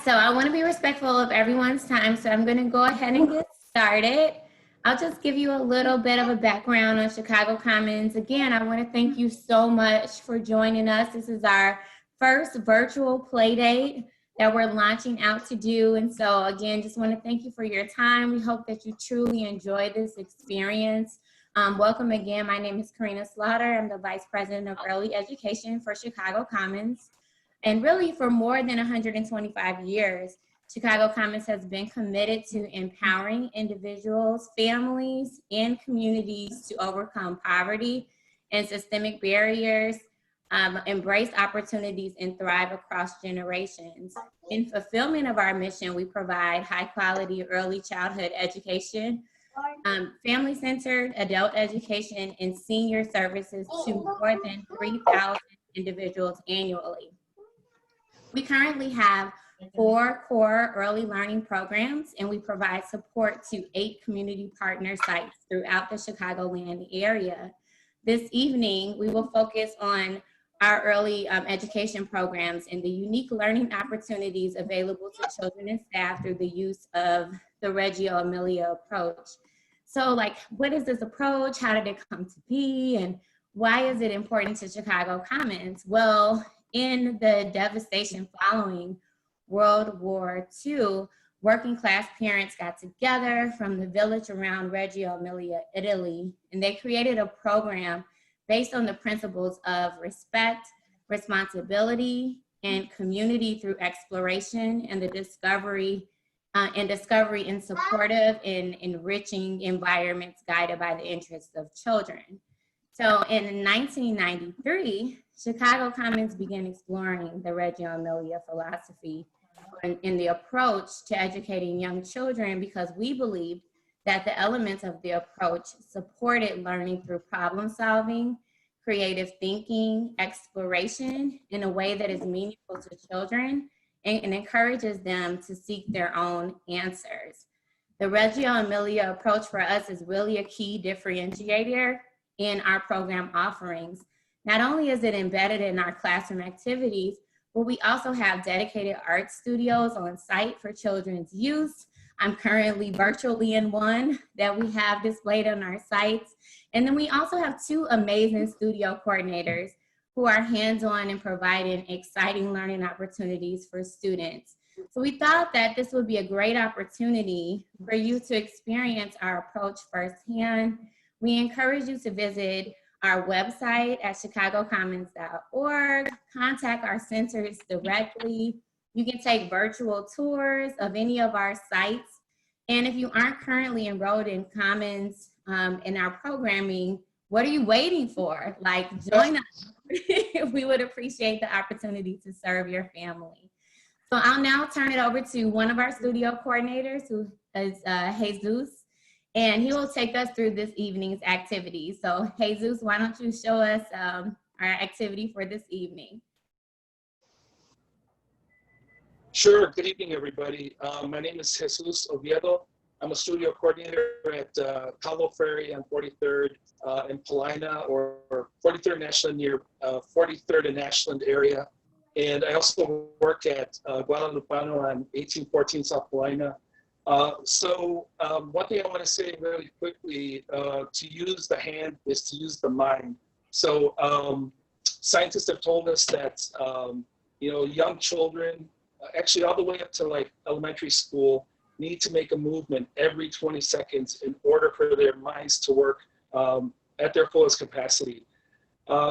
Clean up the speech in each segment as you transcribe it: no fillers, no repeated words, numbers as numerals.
So I want to be respectful of everyone's time, so I'm going to go ahead and get started. I'll just give you a little bit of a background on Chicago Commons. Again, I want to thank you so much for joining us. This is our first virtual play date that we're launching out to do. And so again, just want to thank you for your time. We hope that you truly enjoy this experience. Welcome again. My name is Karina Slaughter. I'm the Vice President of Early Education for Chicago Commons. And really for more than 125 years, Chicago Commons has been committed to empowering individuals, families, and communities to overcome poverty and systemic barriers, embrace opportunities, and thrive across generations. In fulfillment of our mission, we provide high quality early childhood education, family-centered adult education, and senior services to more than 3,000 individuals annually. We currently have 4 core early learning programs, and we provide support to 8 community partner sites throughout the Chicagoland area. This evening, we will focus on our early education programs and the unique learning opportunities available to children and staff through the use of the Reggio Emilia approach. So like, what is this approach? How did it come to be? And why is it important to Chicago Commons? Well, in the devastation following World War II, working class parents got together from the village around Reggio Emilia, Italy, and they created a program based on the principles of respect, responsibility, and community through exploration and the discovery in supportive and enriching environments guided by the interests of children. So in 1993, Chicago Commons began exploring the Reggio Emilia philosophy in the approach to educating young children because we believed that the elements of the approach supported learning through problem solving, creative thinking, exploration in a way that is meaningful to children and encourages them to seek their own answers. The Reggio Emilia approach for us is really a key differentiator in our program offerings. Not only is it embedded in our classroom activities, but we also have dedicated art studios on site for children's use. I'm currently virtually in one that we have displayed on our sites. And then we also have 2 amazing studio coordinators who are hands-on and providing exciting learning opportunities for students. So we thought that this would be a great opportunity for you to experience our approach firsthand. We encourage you to visit our website at chicagocommons.org, contact our centers directly. You can take virtual tours of any of our sites. And if you aren't currently enrolled in Commons in our programming, what are you waiting for? Like, join us. We would appreciate the opportunity to serve your family. So I'll now turn it over to one of our studio coordinators, who is Jesus, and he will take us through this evening's activity. So Jesus, why don't you show us our activity for this evening? Sure, good evening, everybody. My name is Jesus Oviedo. I'm a studio coordinator at Cabo Ferry on 43rd in Paulina, or 43rd and Ashland, near 43rd and Ashland area. And I also work at Guadalupano on 1814 South Paulina. One thing I want to say really quickly, to use the hand is to use the mind. So scientists have told us that, young children, actually all the way up to like elementary school, need to make a movement every 20 seconds in order for their minds to work at their fullest capacity.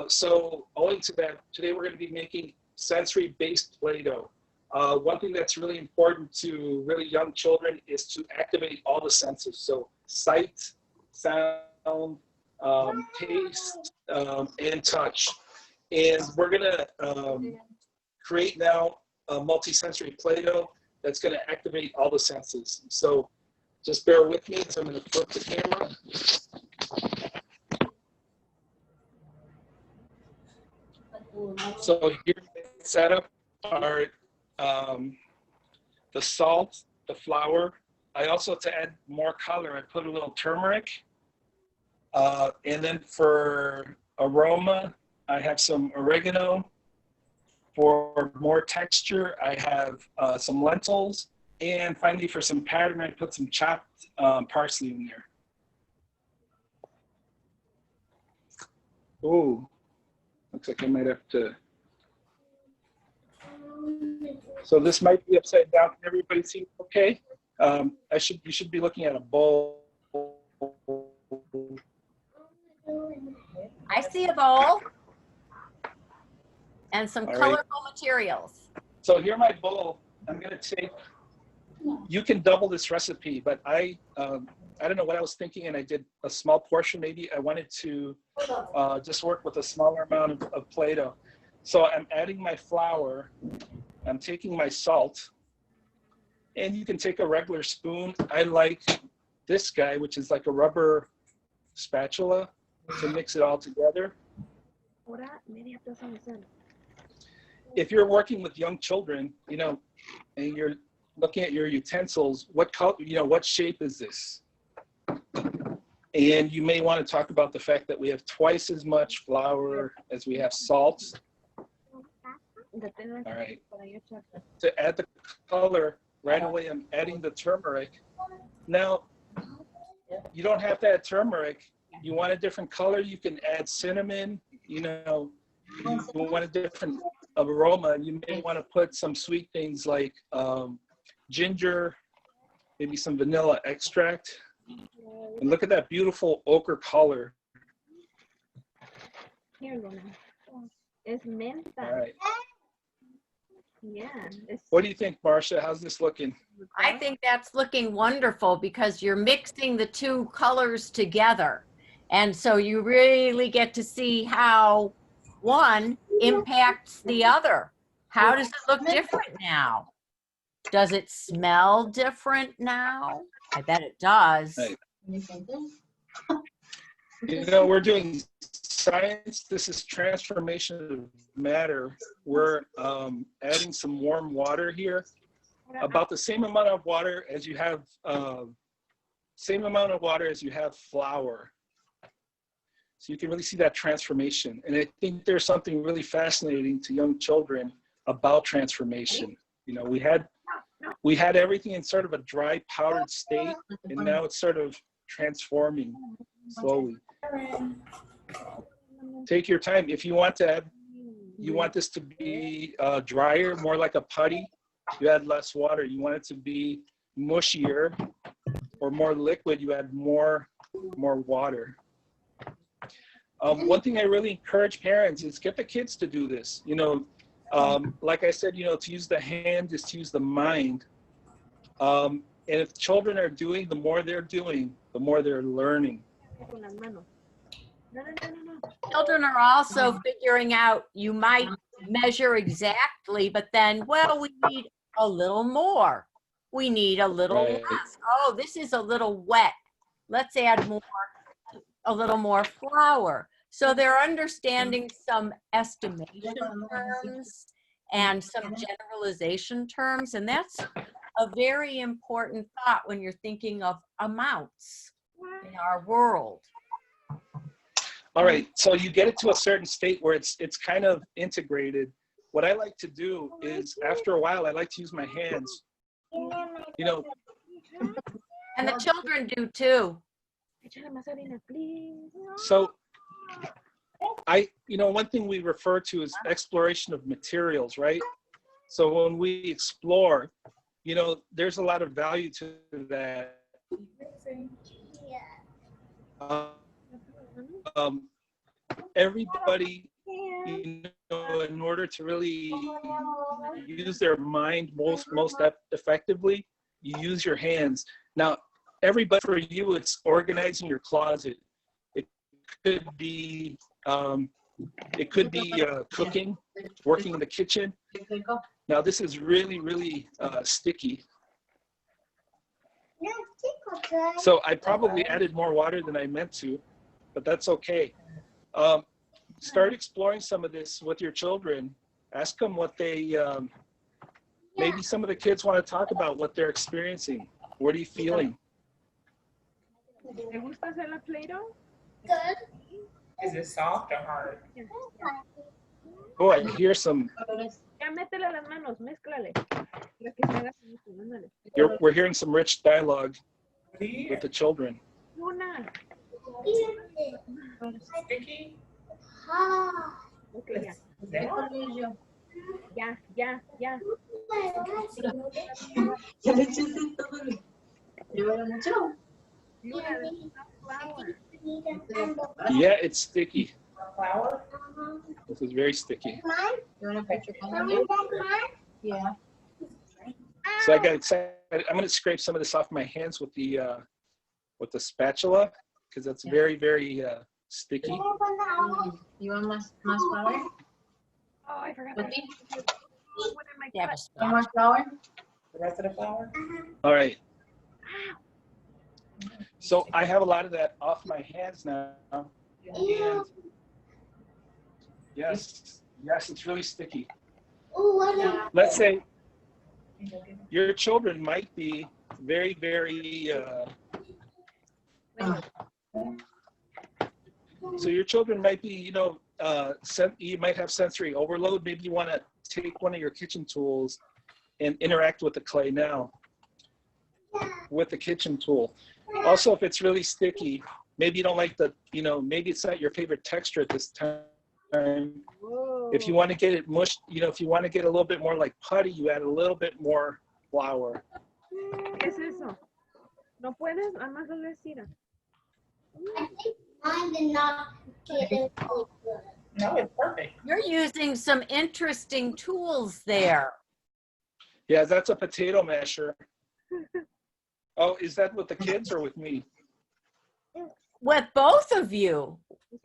So owing to that, today we're going to be making sensory-based Play-Doh. One thing that's really important to really young children is to activate all the senses. So sight, sound, taste, and touch. And we're gonna create now a multi-sensory Play-Doh that's gonna activate all the senses. So just bear with me as I'm gonna flip the camera. So here set up are the salt, the flour. I also, to add more color, I put a little turmeric. And then for aroma, I have some oregano. For more texture, I have some lentils. And finally, for some pattern, I put some chopped parsley in there. Oh, looks like I might have to. So this might be upside down. Can everybody see okay? You should be looking at a bowl. I see a bowl and some All right. colorful materials. So here my bowl. I'm gonna take. You can double this recipe, but I don't know what I was thinking, and I did a small portion. Maybe I wanted to just work with a smaller amount of Play-Doh. So I'm adding my flour. I'm taking my salt, and you can take a regular spoon. I like this guy, which is like a rubber spatula, to mix it all together. If you're working with young children, you know, and you're looking at your utensils, what color, you know, what shape is this? And you may want to talk about the fact that we have twice as much flour as we have salt. All right. To add the color, right away I'm adding the turmeric. Now, you don't have to add turmeric. You want a different color, you can add cinnamon. You know, you want a different aroma. You may want to put some sweet things like ginger, maybe some vanilla extract. And look at that beautiful ochre color. All right. Yeah. What do you think, Marcia? How's this looking? I think that's looking wonderful because you're mixing the two colors together. And so you really get to see how one impacts the other. How does it look different now? Does it smell different now? I bet it does. Right. You know, we're doing science. This is transformation of matter. We're adding some warm water here, about the same amount of water as you have, flour. So you can really see that transformation. And I think there's something really fascinating to young children about transformation. You know, we had everything in sort of a dry powdered state, and now it's sort of transforming slowly. Take your time. If you want to add, you want this to be drier, more like a putty, you add less water. You want it to be mushier or more liquid, you add more water. One thing I really encourage parents is get the kids to do this. You know, like I said, you know, to use the hand is to use the mind. And if children are doing, the more they're doing, the more they're learning. Children are also figuring out you might measure exactly, but then, well, we need a little more. We need a little Right. less. Oh, this is a little wet. Let's add a little more flour. So they're understanding some estimation terms and some generalization terms. And that's a very important thought when you're thinking of amounts in our world. All right, so you get it to a certain state where it's kind of integrated. What I like to do is, after a while, I like to use my hands. You know, And the children do too. so you know, one thing we refer to is exploration of materials, right? So when we explore, you know, there's a lot of value to that. Everybody, you know, in order to really use their mind most effectively, you use your hands. Now, everybody, for you, it's organizing your closet. It could be cooking, working in the kitchen. Now, this is really, really sticky. So I probably added more water than I meant to, but that's okay. Start exploring some of this with your children. Ask them what they, maybe some of the kids want to talk about what they're experiencing. What are you feeling? ¿Te gusta hacer la Play-Doh? Is it soft or hard? Oh, I hear some. Ya métele las manos, mézclale. Para que se haga bonito, ándale. We're hearing some rich dialogue with the children. Una. Sticky? Ok, ya. Ya, ya, ya. Ya le echaste todo. ¿Lleva mucho? Luna, there's no flour. Yeah, it's sticky. Flour? This is very sticky. You want to put your finger? Yeah. So I got excited. I'm gonna scrape some of this off my hands with the spatula because that's very, very sticky. You want más flour? Oh, I forgot that. Cookie? One in my Yeah, cup. You want more flour? The rest of the flour? All right. So I have a lot of that off my hands now. And yes, it's really sticky. Let's say your children might be very, very. So your children might be, you might have sensory overload. Maybe you want to take one of your kitchen tools and interact with the clay now with the kitchen tool. Also, if it's really sticky, maybe you don't like maybe it's not your favorite texture at this time. Whoa. If you want to get it mushed, if you want to get a little bit more like putty, you add a little bit more flour. ¿Qué es eso? No puedes, además no le tira. I think mine did not get it. No, it's perfect. You're using some interesting tools there. Yeah, that's a potato masher. Oh, is that with the kids or with me? With both of you.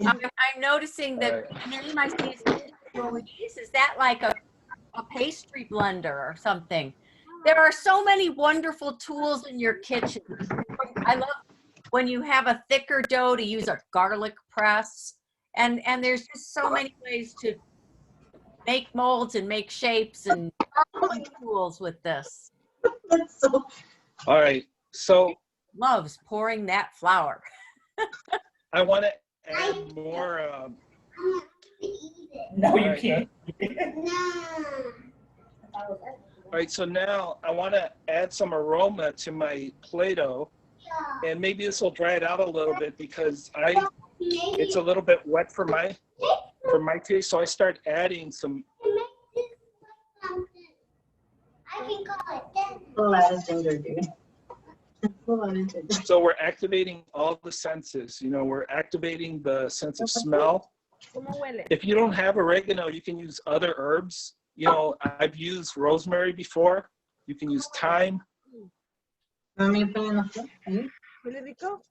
I'm noticing that All the name I see is that like a pastry blender or something? There are so many wonderful tools in your kitchen. I love when you have a thicker dough to use a garlic press. And there's just so many ways to make molds and make shapes and tools with this. That's so. All right, so Loves pouring that flour. I want to add more. No, you Alright. can't. All right, so now I want to add some aroma to my Play-Doh, and maybe this will dry it out a little bit because it's a little bit wet for my taste. So I start adding some. I can call it then. Full out of ginger, dude. Full out of ginger. So we're activating all the senses. We're activating the sense of smell. ¿Cómo huele? If you don't have oregano, you can use other herbs. I've used rosemary before. You can use thyme. Want me to put it in the flour? ¿Huele rico?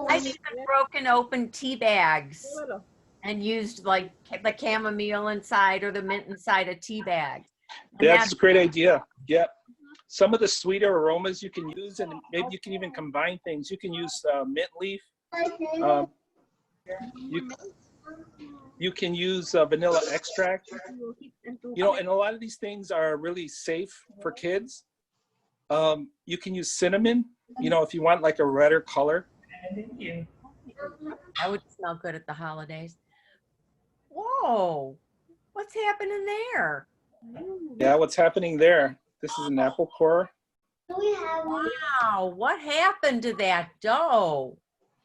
I've even broken open tea bags Pruébalo. and used like the chamomile inside or the mint inside a tea bag. And That's a great idea. Yep. Some of the sweeter aromas you can use, and maybe you can even combine things. You can use mint leaf. You can use vanilla extract. And a lot of these things are really safe for kids. You can use cinnamon, if you want like a redder color. Thank you. that would smell good at the holidays. Whoa, what's happening there? Yeah, what's happening there? This is an apple core. Do we have one? Wow, what happened to that dough?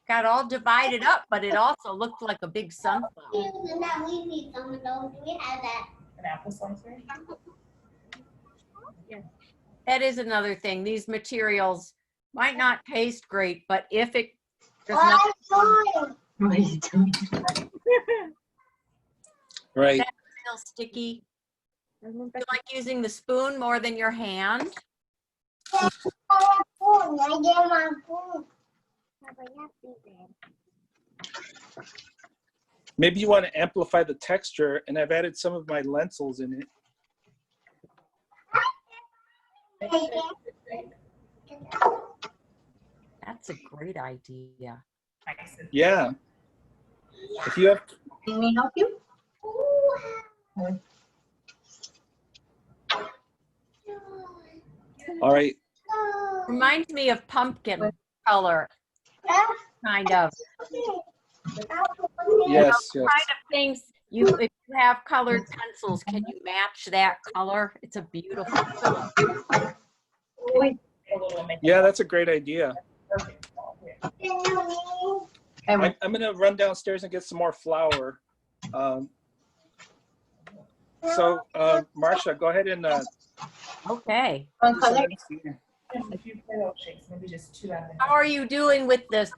Got all divided up, but it also looked like a big sunflower. Now we need some of those. Do we have that? An apple slicer? That is another thing. These materials might not taste great, but if it does Oh, not I saw it. What are you doing? Right. feel sticky, Hazme un you like using the spoon more than your hand? I have food. I get my food. Maybe you want to amplify the texture, and I've added some of my lentils in it. That's a great idea. Yeah. If you have, Can we help you? all right. Reminds me of pumpkin color, kind of. Yes, yes. Kind of things If you have colored pencils, can you match that color? It's a beautiful color. Yeah, that's a great idea. Perfect. I'm gonna run downstairs and get some more flour. Marcia, go ahead and Okay. A few Play-Doh shapes, maybe just 2 out of How are you doing with this?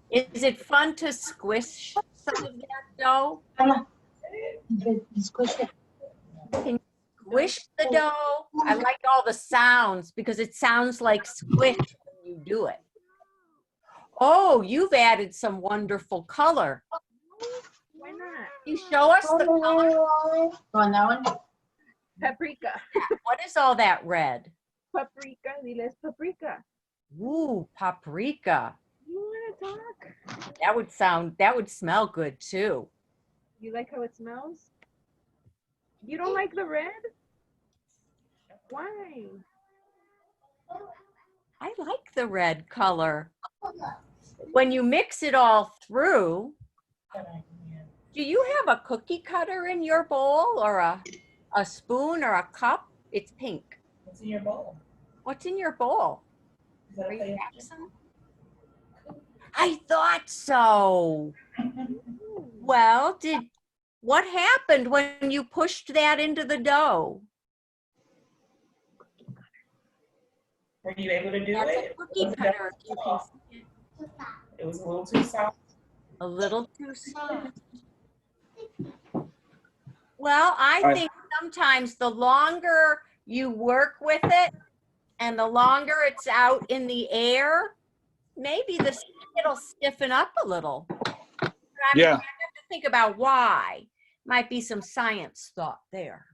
Is it fun to squish some of that dough? Squish it. Can you squish the dough? I like all the sounds because it sounds like squish when you do it. Oh, you've added some wonderful color. Why not? Can you show us the color? On that one? Paprika. What is all that red? Paprika. Diles paprika. Ooh, paprika. You want to talk? That would smell good too. You like how it smells? You don't like the red? Why? I like the red color. When you mix it all through, do you have a cookie cutter in your bowl or a spoon or a cup? It's pink. What's in your bowl? What's in your bowl? Is that Are a you Play-Doh? Jackson? I thought so. Well, what happened when you pushed that into the dough? Were you able to do That's a it? cookie Was it cutter. If you can soft? see it. It was a little too soft. A little too soft. Well, I I- think sometimes the longer you work with it and the longer it's out in the air, maybe it'll stiffen up a little. But I have to think about why. Might be some science thought there.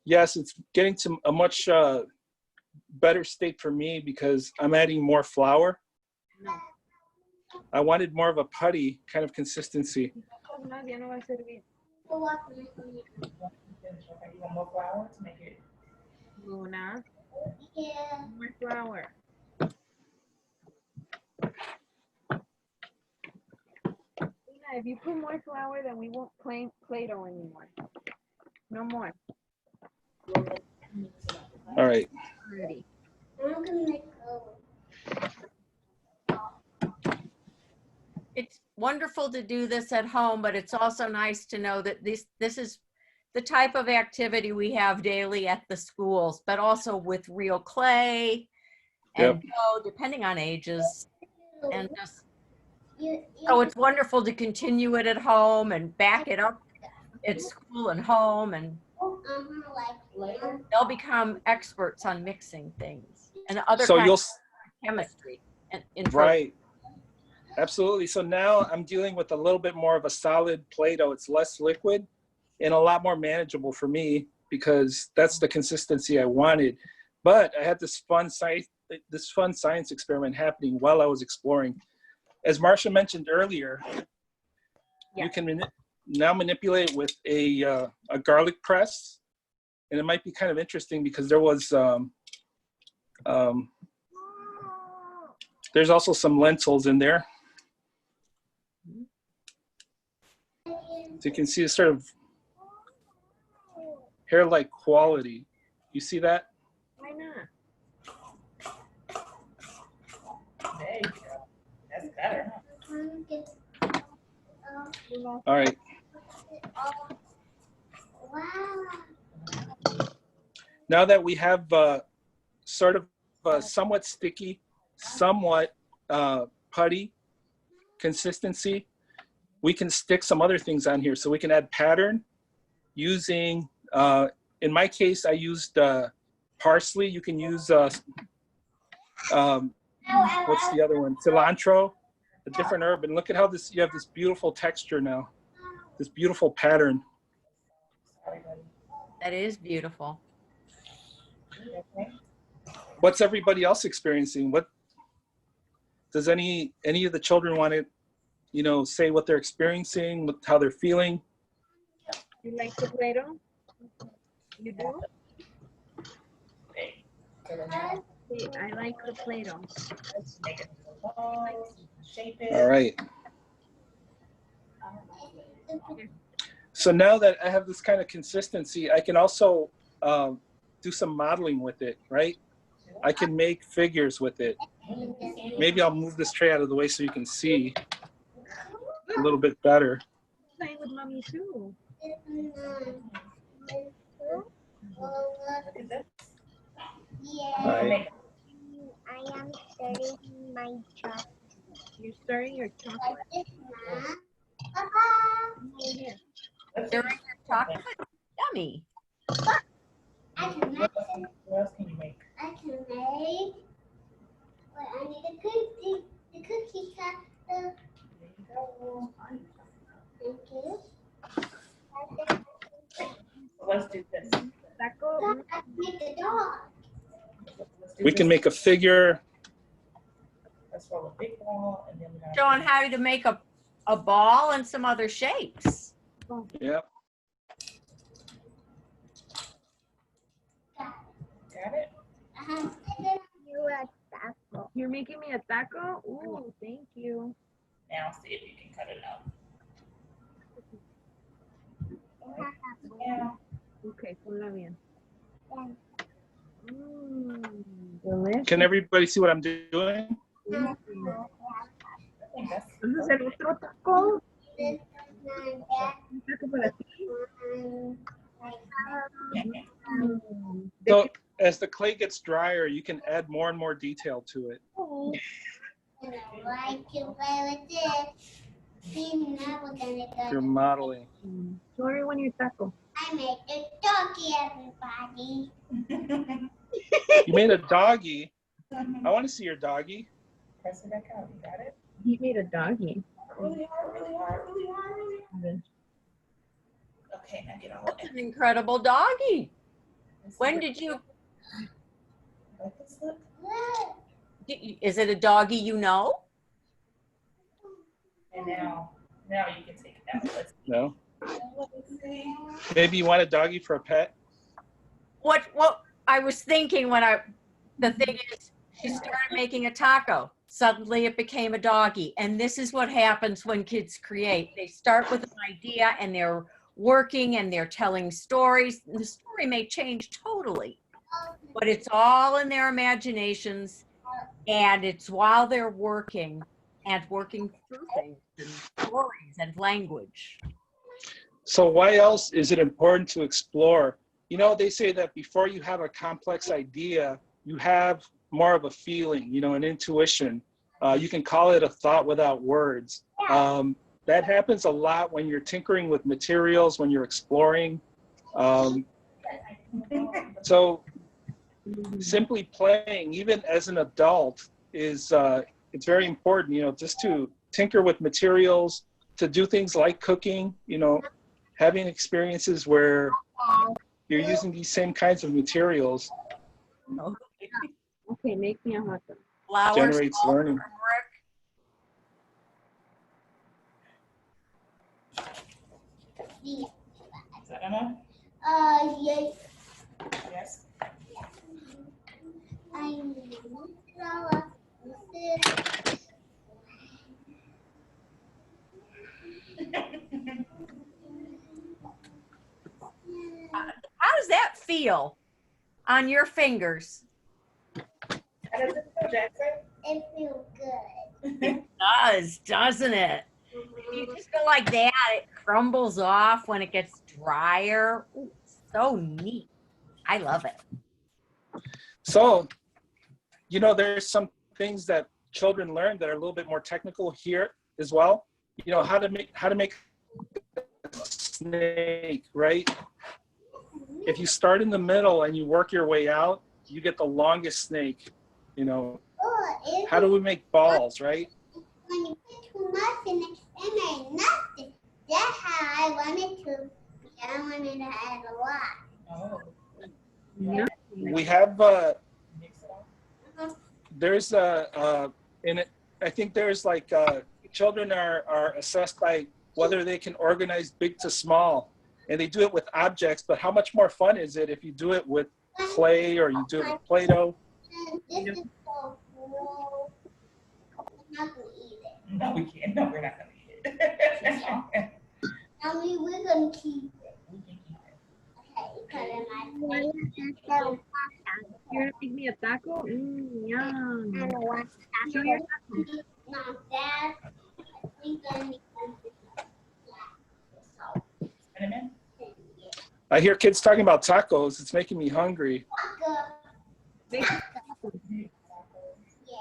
Yes, it's getting to a much better state for me because I'm adding more flour. I wanted more of a putty kind of consistency. Ya no va a servir. You want more flour to make it? Luna. More flour. Luna, if you put more flour, then we won't play Play-Doh anymore. No more. All right. Already. It's wonderful to do this at home, but it's also nice to know that this is the type of activity we have daily at the schools, but also with real clay and dough, depending on ages. And just so it's wonderful to continue it at home and back it up at school and home, and they'll become experts on mixing things and other So kinds of chemistry. And right. Absolutely. So now I'm dealing with a little bit more of a solid Play-Doh. It's less liquid and a lot more manageable for me because that's the consistency I wanted. But I had this fun science experiment happening while I was exploring. As Marcia mentioned earlier, you can now manipulate with a garlic press, and it might be kind of interesting because there was there's also some lentils in there. So you can see a sort of hair-like quality. You see that? Why not? There you go. That's better. All right. Now that we have sort of somewhat sticky, somewhat putty consistency, we can stick some other things on here. So we can add pattern using, in my case, I used parsley. You can use, what's the other one? Cilantro, a different herb. And look at how you have this beautiful texture now, this beautiful pattern. that is beautiful. What's everybody else experiencing? What does any of the children want to, say what they're experiencing, how they're feeling? You like the Play-Doh? You do? See, I like the Play-Doh. Let's make it long, shape it. All right. So now that I have this kind of consistency, I can also do some modeling with it, right? I can make figures with it. Maybe I'll move this tray out of the way so you can see a little bit better. Playing with mommy too. Right. I am starting my chocolate. You're starting your chocolate. Papa. Here. During your chocolate? Yummy. I can make. What else can you make? I can make. Wait, I need a cookie. The cookie cutter. There you go. Thank you. So let's do this. Taco. I can make a dog. Let's do We this. can make a figure. Let's roll a big ball and then we're gonna. Showing how to make a ball and some other shapes. Yeah. Got it? You a taco. You're making me a taco? Ooh, thank you. Now see if you can cut it out. Yeah. Okay, ponla bien. Delicious. Can everybody see what I'm doing? I think that's. ¿Vamos a hacer otro taco? This is my dad. Un taco para ti. So as the clay gets drier, you can add more and more detail to it. And I like to play with this. See, now we're gonna go. You're modeling. Show everyone your taco. I made a doggy, everybody. You made a doggy. I want to see your doggy. Press it back out. You got it? He made a doggy. Really hard, really hard, really hard, really hard. Okay, now get all of That's it. an incredible doggy. Let's see When what- did you, Like this look? Look. is it a doggy you know? And now you can take it out. Let's No. see. Maybe you want a doggy for a pet? What I was thinking the thing is, she started making a taco. Suddenly it became a doggy. And this is what happens when kids create. They start with an idea and they're working and they're telling stories. The story may change totally, but it's all in their imaginations. And it's while they're working and working through things and stories and language. So why else is it important to explore? You know, they say that before you have a complex idea, you have more of a feeling, you know, an intuition. You can call it a thought without words. That happens a lot when you're tinkering with materials, when you're exploring. So simply playing, even as an adult, is it's very important, you know, just to tinker with materials, to do things like cooking, you know, having experiences where you're using these same kinds of materials Okay, make me a hot dog. Flowers, generates salt, learning. Is that enough? Yes. Yes. I need flour. How does that feel on your fingers? How does it feel, Jackson? It feels good. It does, doesn't it? You just go like that, it crumbles off when it gets drier. Ooh, so neat. I love it. So, you know, there's some things that children learn that are a little bit more technical here as well. You know, how to make a snake, right? If you start in the middle and you work your way out, you get the longest snake, you know. Oh, How do we make balls, right? when you put too much in it, it made nothing. That's how I wanted to. I wanted to add a lot. Oh. No. We have, Mix it up. there's in it, I think there's like, children are assessed by whether they can organize big to small. And they do it with objects, but how much more fun is it if you do it with clay or you do it with Play-Doh? This is so cool. I'm not going to eat it. No, we can't. No, we're not gonna eat it. Mommy, we're gonna keep it. Okay, put it in my plate. You're gonna make me a taco? Yum. I don't want Show your not that. I think I need Cinnamon? I hear kids talking about tacos. It's making me hungry. taco. taco. Yeah.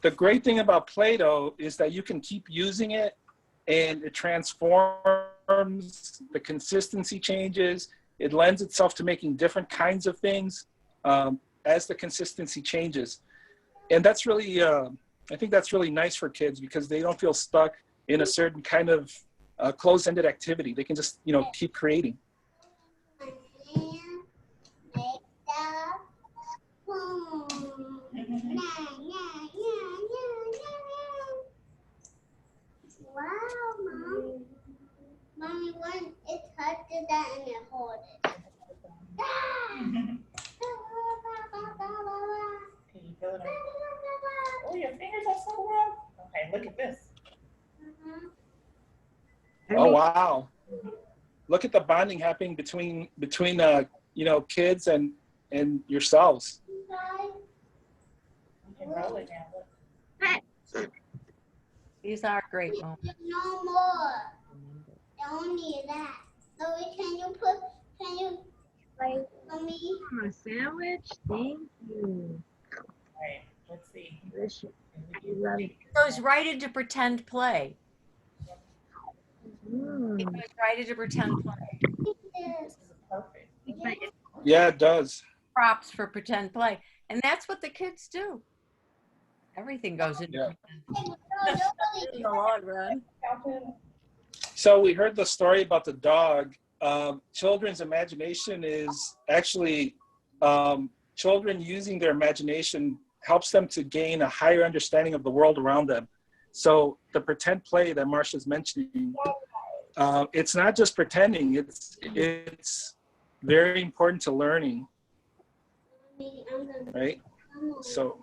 The great thing about Play-Doh is that you can keep using it and it transforms, the consistency changes, it lends itself to making different kinds of things as the consistency changes. And that's really, I think that's really nice for kids because they don't feel stuck in a certain kind of closed-ended activity. They can just, keep creating. Wow, Mom. Mommy, when it touches that and it holds it. Can you feel it? Oh, your fingers are so rough. Okay, look at this. Oh, wow. Look at the bonding happening between kids and yourselves. You can roll it now. Look. These are great moments. No more. Don't need that. So can you like for me? A sandwich? Thank you. All right, let's see. Delicious. I love it. It goes right into pretend play. It Mm. goes right into pretend play. This is perfect. Yeah, it does. Props for pretend play. And that's what the kids do. Everything goes into pretend play in the long run. So we heard the story about the dog. Children's imagination is actually, children using their imagination helps them to gain a higher understanding of the world around them. So the pretend play that Marsha's mentioning, it's not just pretending, it's very important to learning, right? So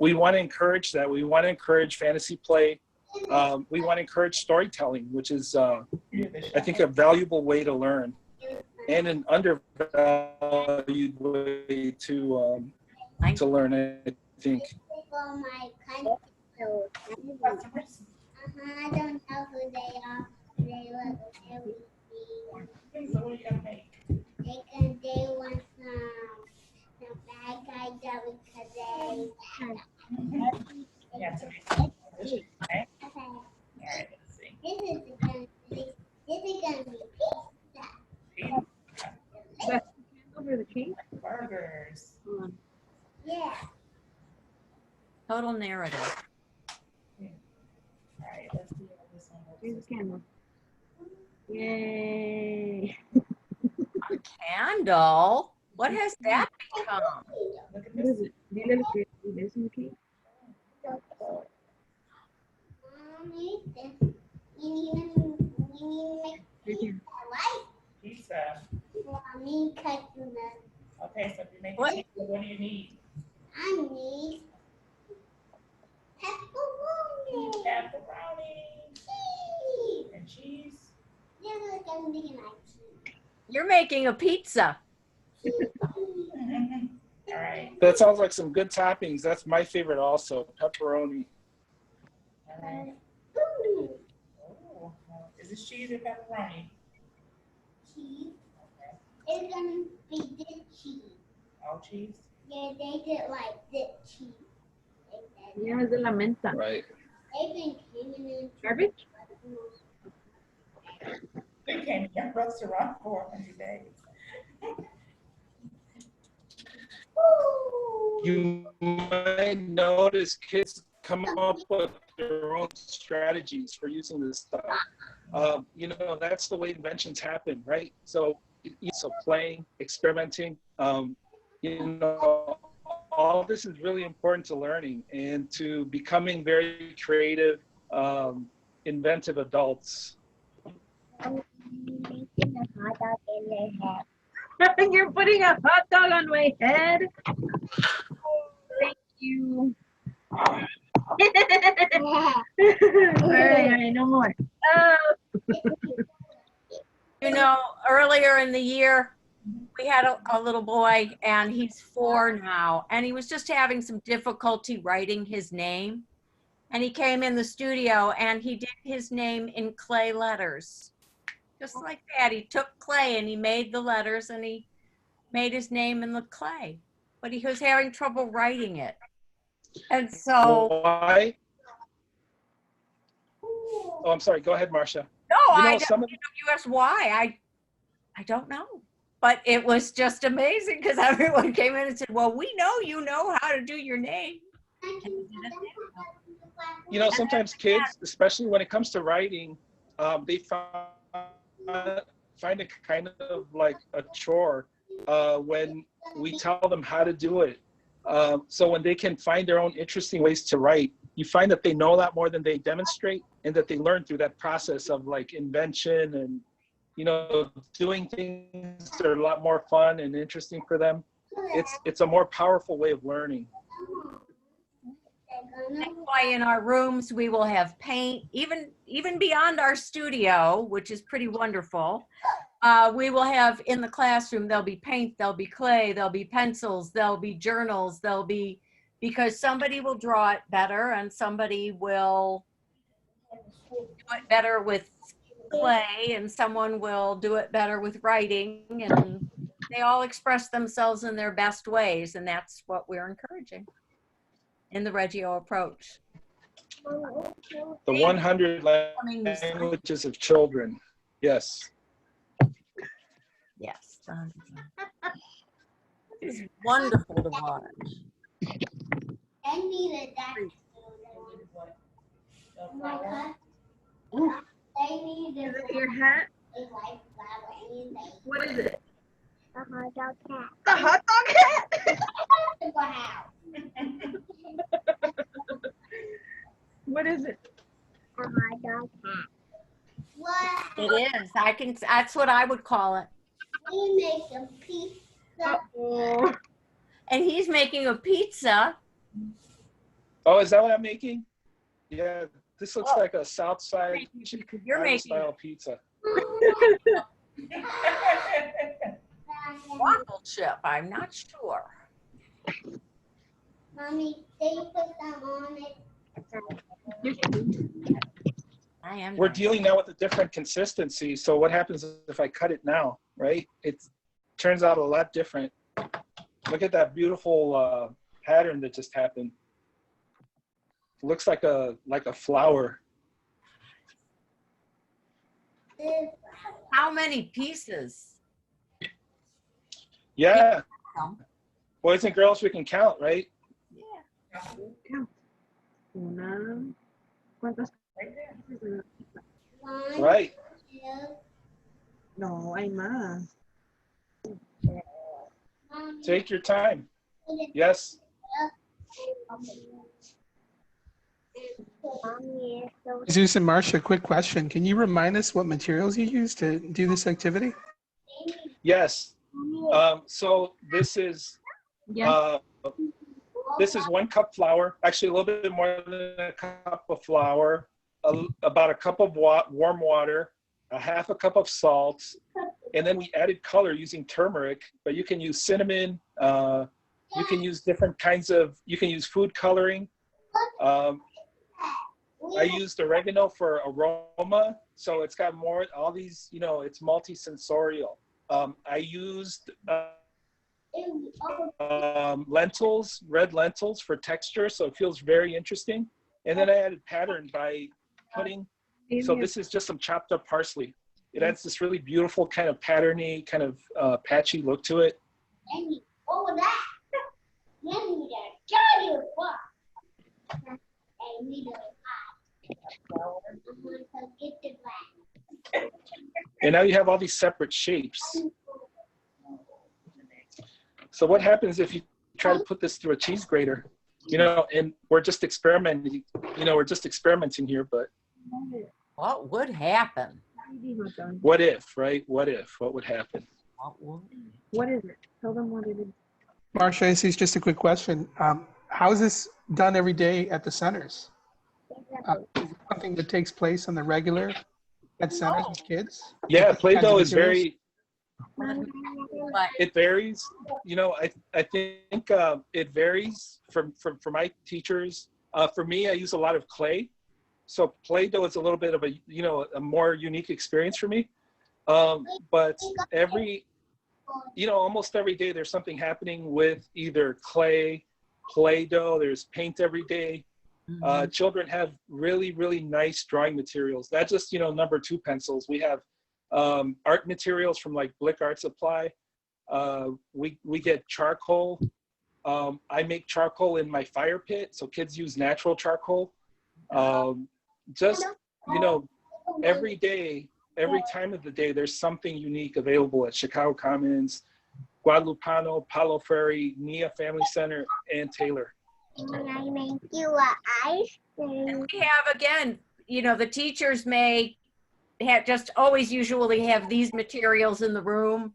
we want to encourage that. We want to encourage fantasy play. We want to encourage storytelling, which is, I think, a valuable way to learn and an undervalued way to learn, I think. For my country. I don't know who they are. They look everything. They want some bad guys that because they. Yeah, so Okay. okay. All right, let's see. This is gonna be pizza. Pizza, Over the cake? burgers. Yeah. Total narrative. All right, let's see how this one Here's looks. the camera. Yay. A candle? What has that become? Look at What this. is it? Dile lo que es un cake. Mommy, you need to make Right here. right? Pizza. Mommy, cutting the. Okay, so if you make What? pizza, what do you need? I need pepperoni. Pepperoni Cheese. and cheese. This is gonna be like cheese. You're making a pizza. All right. That sounds like some good toppings. That's my favorite also, pepperoni. All right. Ooh, Oh, is this cheese or pepperoni? cheese. Okay. It's gonna be this cheese. All cheese? Yeah, they did like this cheese. Yeah, es de la menta. Right. They've been coming in. Garbage? They came in your restaurant for 100 days. You might notice kids come up with their own strategies for using this stuff. That's the way inventions happen, right? So playing, experimenting, all this is really important to learning and to becoming very creative, inventive adults. You're putting a hot dog on my head. Thank you. All right, no more. You know, earlier in the year, we had a little boy, and he's 4 now, and he was just having some difficulty writing his name. And he came in the studio and he did his name in clay letters. Just like that. He took clay and he made the letters and he made his name in the clay. But he was having trouble writing it. And so, Why? Oh, I'm sorry. Go ahead, Marcia. no, You know, I some don't, of you asked why. I don't know. But it was just amazing because everyone came in and said, well, we know you know how to do your name. you know, sometimes kids, especially when it comes to writing, they find it kind of like a chore when we tell them how to do it. So when they can find their own interesting ways to write, you find that they know a lot more than they demonstrate, and that they learn through that process of like invention and, you know, doing things that are a lot more fun and interesting for them. It's a more powerful way of learning. That's why in our rooms we will have paint, even beyond our studio, which is pretty wonderful. We will have in the classroom, there'll be paint, there'll be clay, there'll be pencils, there'll be journals, there'll be, because somebody will draw it better and somebody will do it better with clay and someone will do it better with writing, and they all express themselves in their best ways, and that's what we're encouraging in the Reggio approach. The 100 languages of children. Yes. Yes. It's wonderful to watch. I needed that. They needed Is it your hat? a white flower and they What is it? a hot dog cat. The hot dog hat? Wow. What is it? A hot dog cat. What? It is. That's what I would call it. We make a pizza. Uh-oh. And he's making a pizza. Oh, is that what I'm making? Yeah, this looks like a South Side You're making style pizza. waffle chip. I'm not sure. Mommy, they put them on it. I am. We're dealing now with a different consistency. So what happens if I cut it now, right? It turns out a lot different. Look at that beautiful pattern that just happened. It looks like a flower. How many pieces? Yeah. Boys and girls, we can count, right? Yeah. Una. ¿Cuántas? One, Right. two, No, hay más. Mommy, Take your time. Yes. Mommy, so Jesus and Marcia, quick question. Can you remind us what materials you use to do this activity? Yes. So this is this is 1 cup flour, actually a little bit more than a cup of flour, about a cup of warm water, a half a cup of salt, and then we added color using turmeric, but you can use cinnamon, you can use different kinds of, you can use food coloring. I used oregano for aroma, so it's got more, all these, you know, it's multi-sensorial. I used lentils, red lentils for texture, so it feels very interesting. And then I added pattern by putting, so this is just some chopped up parsley. It adds this really beautiful kind of patterny, kind of patchy look to it. oh, that. Then we gotta tell you what. And we don't get the black. And now you have all these separate shapes. So what happens if you try to put this through a cheese grater? You know, and we're just experimenting, you know, we're just experimenting here, but What would happen? what if, right? What if, what would happen? What would? What is it? Tell them what it is. Marcia, this is just a quick question. how is this done every day at the centers? Is it something that takes place on the regular at centers with kids? Yeah, Kinds of Play-Doh is materials? But it varies. You know, I think it varies from for my teachers. For me, I use a lot of clay. So Play-Doh is a little bit of a, you know, a more unique experience for me. But almost every day there's something happening with either clay, Play-Doh, there's paint every day. Children have really, really nice drawing materials. Not just, number 2 pencils. We have art materials from like Blick Art Supply. We get charcoal. I make charcoal in my fire pit, so kids use natural charcoal. Every day, every time of the day, there's something unique available at Chicago Commons, Guadalupano, Palo Ferry, Nia Family Center, and Taylor. I make you an ice cream. and we have, again, the teachers may just always usually have these materials in the room.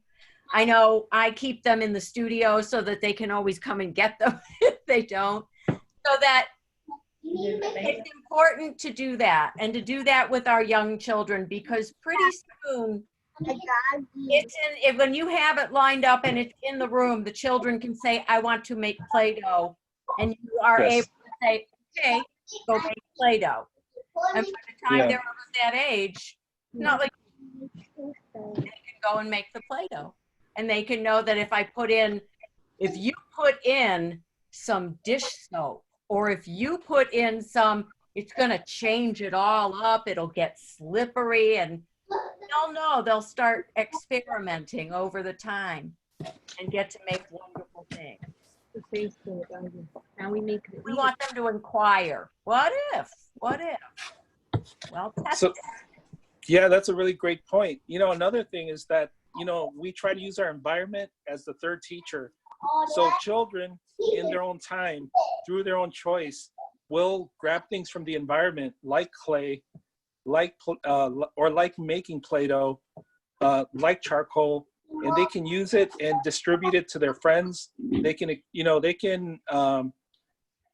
I know I keep them in the studio so that they can always come and get them if they don't. So that it's important to do that, and to do that with our young children, because pretty soon when you have it lined up and it's in the room, the children can say, I want to make Play-Doh. And you are Yes. able to say, okay, go make Play-Doh. And by the time they're of that age, it's not like they can go and make the Play-Doh. And they can know that if you put in some dish soap, or if you put in it's going to change it all up. It'll get slippery, and they'll know. They'll start experimenting over the time and get to make wonderful things. And we make. We want them to inquire. What if? Well, test it. Yeah, that's a really great point. Another thing is that, we try to use our environment as the third teacher. So children in their own time, through their own choice, will grab things from the environment like clay, or like making Play-Doh, like charcoal, and they can use it and distribute it to their friends. They can,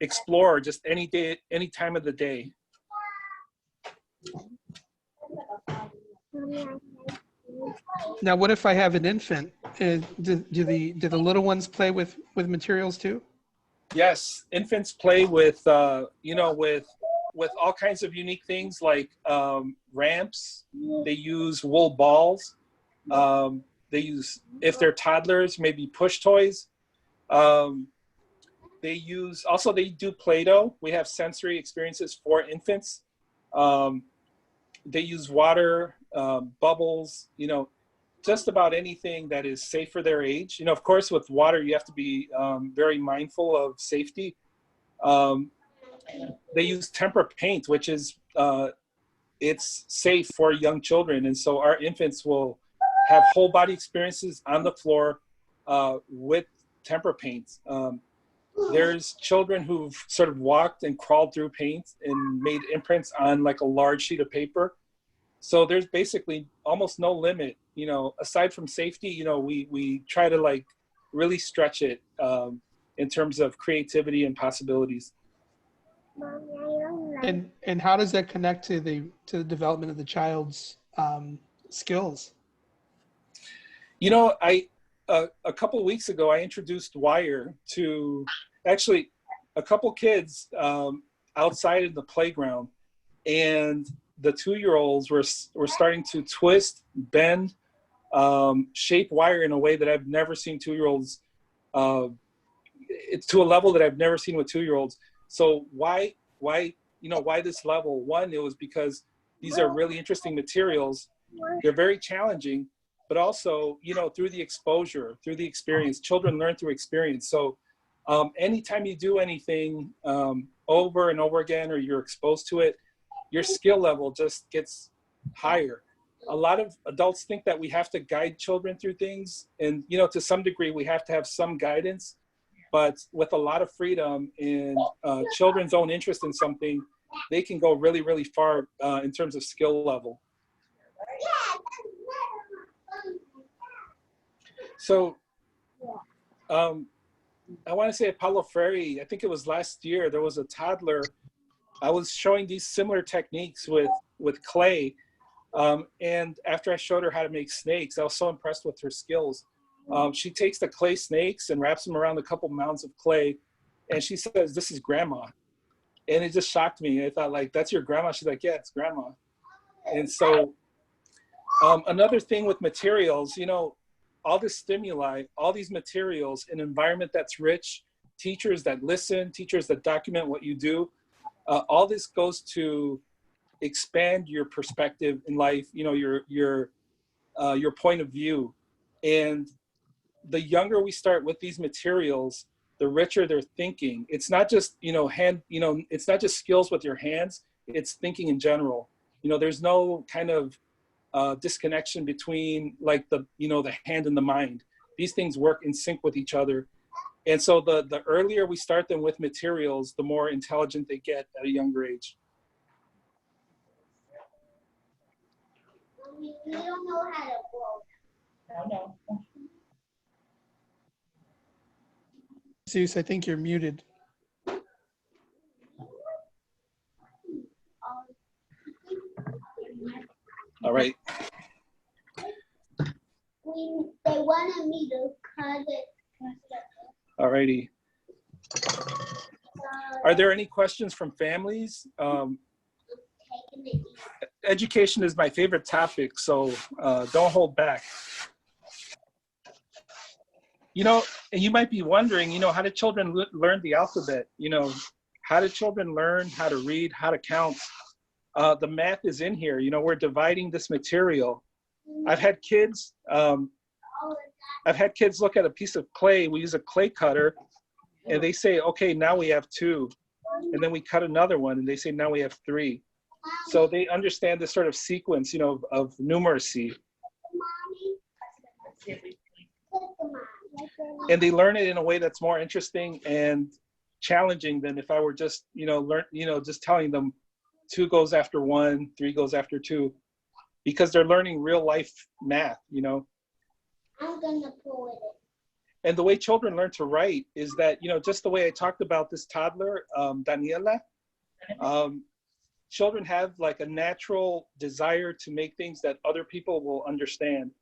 explore just any day, any time of the day. Now, what if I have an infant? Do the little ones play with materials too? Yes, infants play with with all kinds of unique things like ramps. They use wool balls. They use, if they're toddlers, maybe push toys. They do Play-Doh. We have sensory experiences for infants. They use water, bubbles, just about anything that is safe for their age. Of course, with water, you have to be very mindful of safety. They use tempera paint, which is, it's safe for young children. And so our infants will have whole body experiences on the floor with tempera paint. There's children who've sort of walked and crawled through paint and made imprints on like a large sheet of paper. So there's basically almost no limit, aside from safety. We try to like really stretch it in terms of creativity and possibilities. And how does that connect to the development of the child's skills? A couple of weeks ago, I introduced wire to actually a couple kids outside in the playground, and the 2-year-olds were starting to twist, bend, shape wire in a way that I've never seen 2-year-olds. It's to a level that I've never seen with 2-year-olds. So why this level? One, it was because these are really interesting materials. They're very challenging, but also, through the exposure, through the experience, children learn through experience. So anytime you do anything over and over again, or you're exposed to it, your skill level just gets higher. A lot of adults think that we have to guide children through things. And, to some degree, we have to have some guidance. But with a lot of freedom and children's own interest in something, they can go really, really far in terms of skill level. So I want to say at Paulo Freire, I think it was last year, there was a toddler. I was showing these similar techniques with clay. And after I showed her how to make snakes, I was so impressed with her skills. She takes the clay snakes and wraps them around a couple mounds of clay. And she says, "This is grandma." And it just shocked me. I thought, like, that's your grandma? She's like, "Yeah, it's grandma." And so another thing with materials, you know, all this stimuli, all these materials, an environment that's rich, teachers that listen, teachers that document what you do, all this goes to expand your perspective in life, you know, your point of view. And the younger we start with these materials, the richer their thinking. It's not just, you know, it's not just skills with your hands, it's thinking in general. You know, there's no kind of disconnection between like the, you know, the hand and the mind. These things work in sync with each other. And so the earlier we start them with materials, the more intelligent they get at a younger age. We don't know how to grow. I know. Zeus, I think you're muted. All right. They wanted me to cut it. All righty. Are there any questions from families? Education is my favorite topic, so don't hold back. You know, and you might be wondering, you know, how do children learn the alphabet? You know, how do children learn how to read, how to count? The math is in here. You know, we're dividing this material. I've had kids look at a piece of clay. We use a clay cutter, and they say, "Okay, now we have 2." And then we cut another one, and they say, "Now we have 3." So they understand this sort of sequence, you know, of numeracy. And they learn it in a way that's more interesting and challenging than if I were just, you know, just telling them 2 goes after 1, 3 goes after 2, because they're learning real life math, you know. I'm gonna pull it. And the way children learn to write is that, you know, just the way I talked about this toddler, Daniela, children have like a natural desire to make things that other people will understand.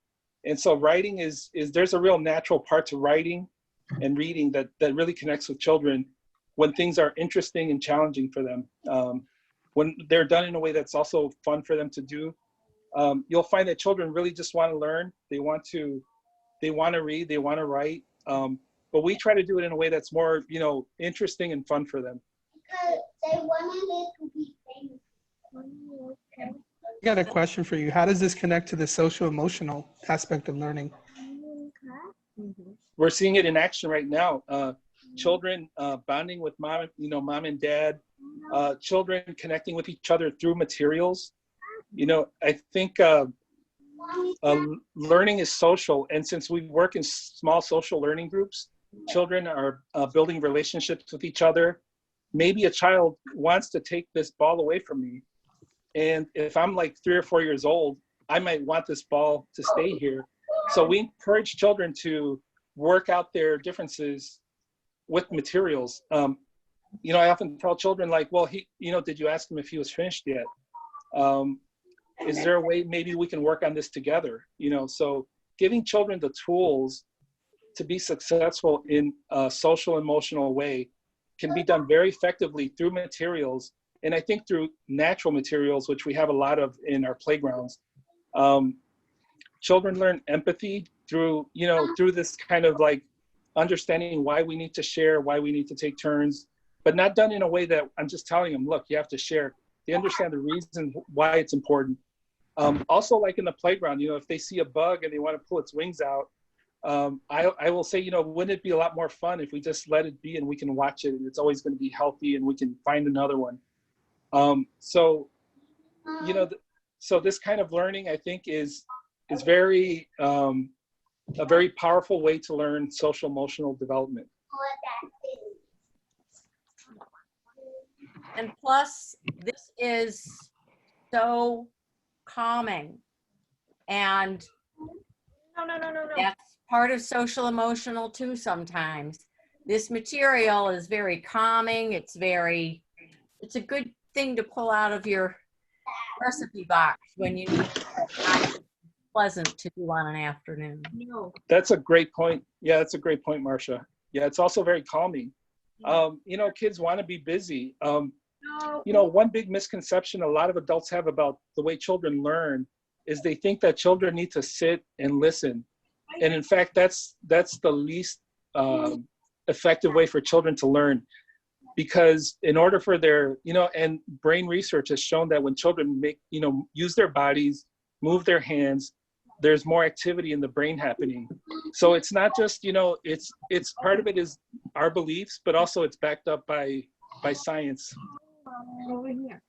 And so writing is there's a real natural part to writing and reading that really connects with children when things are interesting and challenging for them. When they're done in a way that's also fun for them to do, you'll find that children really just want to learn. They want to read, they want to write. But we try to do it in a way that's more, you know, interesting and fun for them. Because they wanted it to be famous. I got a question for you. How does this connect to the social emotional aspect of learning? We're seeing it in action right now. Children bonding with mom and dad, children connecting with each other through materials. You know, I think learning is social. And since we work in small social learning groups, children are building relationships with each other. Maybe a child wants to take this ball away from me. And if I'm like 3 or 4 years old, I might want this ball to stay here. So we encourage children to work out their differences with materials. You know, I often tell children like, well, did you ask him if he was finished yet? Is there a way maybe we can work on this together? You know, so giving children the tools to be successful in a social emotional way can be done very effectively through materials. And I think through natural materials, which we have a lot of in our playgrounds. Children learn empathy through this kind of like understanding why we need to share, why we need to take turns, but not done in a way that I'm just telling them, look, you have to share. They understand the reason why it's important. Also, like in the playground, you know, if they see a bug and they want to pull its wings out, I will say, you know, wouldn't it be a lot more fun if we just let it be and we can watch it and it's always going to be healthy and we can find another one. So, you know, so this kind of learning, I think, is very a very powerful way to learn social emotional development. And plus, this is so calming. And No. that's part of social emotional too sometimes. This material is very calming. It's a good thing to pull out of your recipe box when you need it. Pleasant to do on an afternoon. No. That's a great point. Yeah, that's a great point, Marcia. Yeah, it's also very calming. You know, kids want to be busy. No. You know, one big misconception a lot of adults have about the way children learn is they think that children need to sit and listen. And in fact, that's the least effective way for children to learn. Because in order for their, you know, and brain research has shown that when children use their bodies, move their hands, there's more activity in the brain happening. So it's not just, you know, it's part of it is our beliefs, but also it's backed up by science. Over here.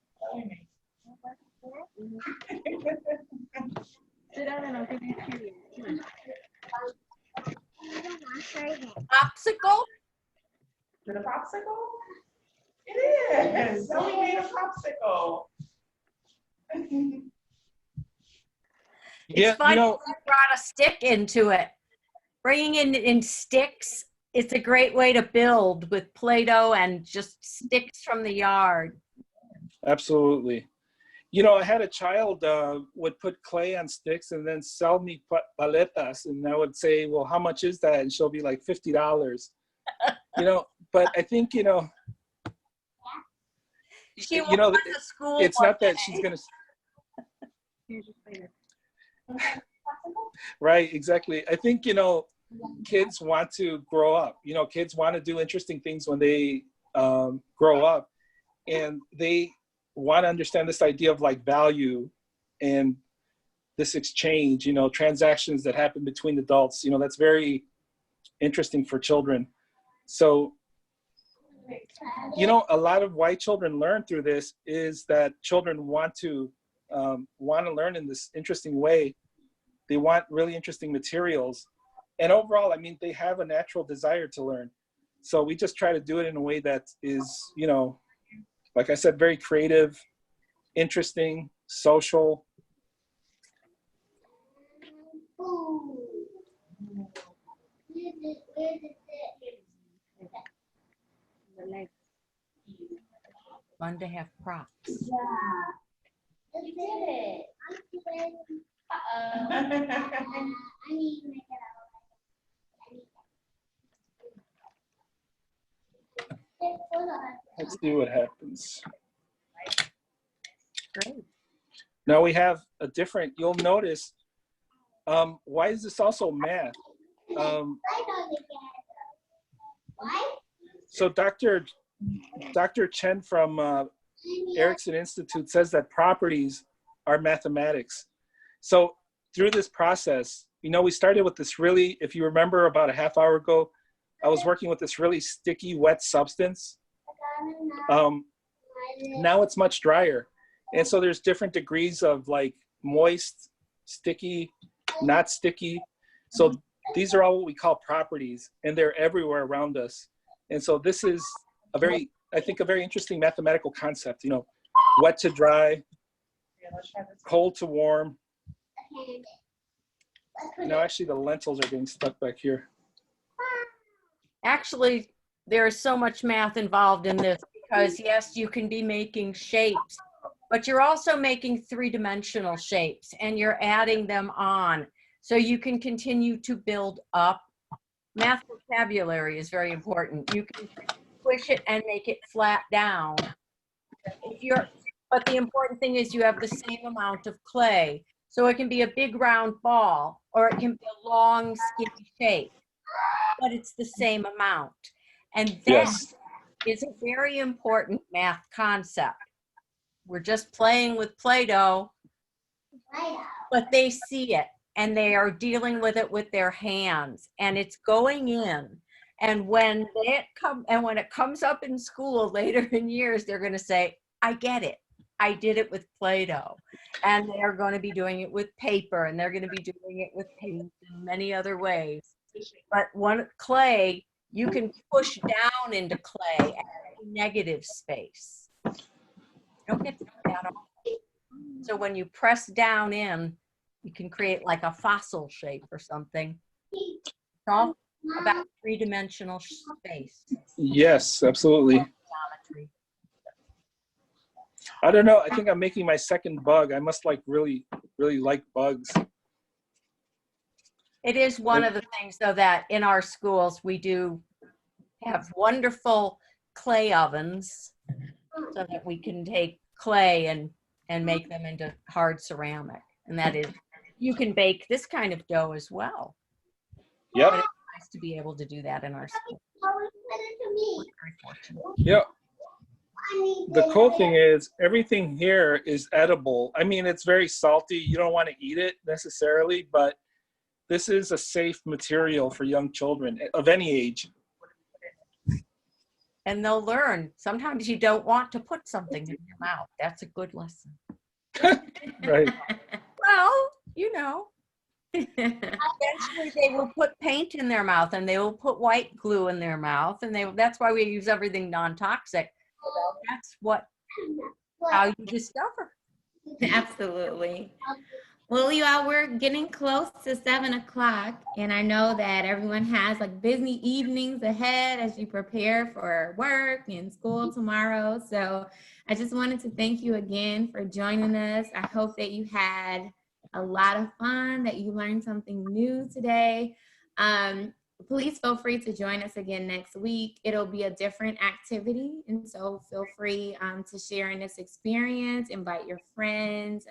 Sit down and I'll give you two. Popsicle? Is it a popsicle? It is. Zoe made a popsicle. Yeah, It's funny you know, you brought a stick into it. Bringing in sticks, it's a great way to build with Play-Doh and just sticks from the yard. absolutely. You know, I had a child would put clay on sticks and then sell me paletas, and I would say, well, how much is that? And she'll be like $50. You know, but I think, you know, She you know, went to school it's one not that day. she's gonna. Here's your plate. Right, exactly. I think, you know, kids want to grow up. You know, kids want to do interesting things when they grow up, and they want to understand this idea of like value and this exchange, you know, transactions that happen between adults. You know, that's very interesting for children. So, you know, a lot of why children learn through this is that children want to learn in this interesting way. They want really interesting materials. And overall, I mean, they have a natural desire to learn. So we just try to do it in a way that is, you know, like I said, very creative, interesting, social. The legs. Fun to have props. Yeah. You did it. Uh-oh. I need to make it out. Let's see what happens. Great. Now we have a different, you'll notice, why is this also math? So Dr. Chen from Ericsson Institute says that properties are mathematics. So through this process, you know, we started with this really, if you remember about a half hour ago, I was working with this really sticky, wet substance. Now it's much drier. And so there's different degrees of like moist, sticky, not sticky. So these are all what we call properties, and they're everywhere around us. And so this is a very, I think, a very interesting mathematical concept, you know, wet to dry, cold to warm. No, actually the lentils are getting stuck back here. Actually, there's so much math involved in this because yes, you can be making shapes, but you're also making three-dimensional shapes and you're adding them on. So you can continue to build up. Math vocabulary is very important. You can squish it and make it flat down. But the important thing is you have the same amount of clay. So it can be a big round ball or it can be a long skinny shape, but it's the same amount. And that Yes. is a very important math concept. We're just playing with Play-Doh, but they see it and they are dealing with it with their hands and it's going in. And when it comes up in school later in years, they're going to say, I get it. I did it with Play-Doh. And they're going to be doing it with paper and they're going to be doing it with paint and many other ways. But clay, you can push down into clay at a negative space. You don't get to do that often. So when you press down in, you can create like a fossil shape or something. about three-dimensional space. Yes, absolutely. Geometry. I don't know. I think I'm making my second bug. I must like really like bugs. It is one of the things, though, that in our schools we do have wonderful clay ovens so that we can take clay and make them into hard ceramic. And that is, you can bake this kind of dough as well. Yep. But it's nice to be able to do that in our school. Very fortunate. Yep. The cool thing is everything here is edible. I mean, it's very salty. You don't want to eat it necessarily, but this is a safe material for young children of any age. And they'll learn. Sometimes you don't want to put something in your mouth. That's a good lesson. Right. Well, you know. Eventually they will put paint in their mouth and they will put white glue in their mouth, and that's why we use everything non-toxic. That's how you discover. Absolutely. Well, you all, we're getting close to 7 o'clock, and I know that everyone has like busy evenings ahead as you prepare for work and school tomorrow. So I just wanted to thank you again for joining us. I hope that you had a lot of fun, that you learned something new today. Please feel free to join us again next week. It'll be a different activity, and so feel free to share in this experience, invite your friends.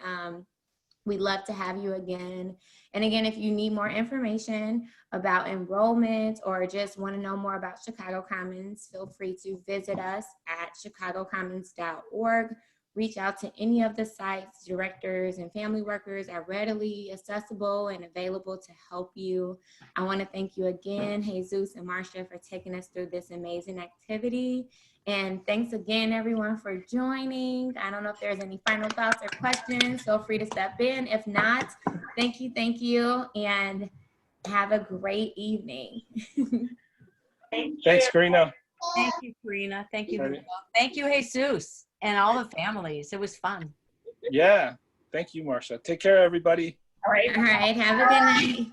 We'd love to have you again. And again, if you need more information about enrollment or just want to know more about Chicago Commons, feel free to visit us at chicagocommons.org. Reach out to any of the sites. Directors and family workers are readily accessible and available to help you. I want to thank you again, Jesus and Marcia, for taking us through this amazing activity. And thanks again, everyone, for joining. I don't know if there's any final thoughts or questions. Feel free to step in. If not, thank you, and have a great evening. Thanks, Karina. Thank you, Karina. Thank you. Right. Thank you, Jesus, and all the families. It was fun. Yeah. Thank you, Marcia. Take care, everybody. All right. All right, have a good night.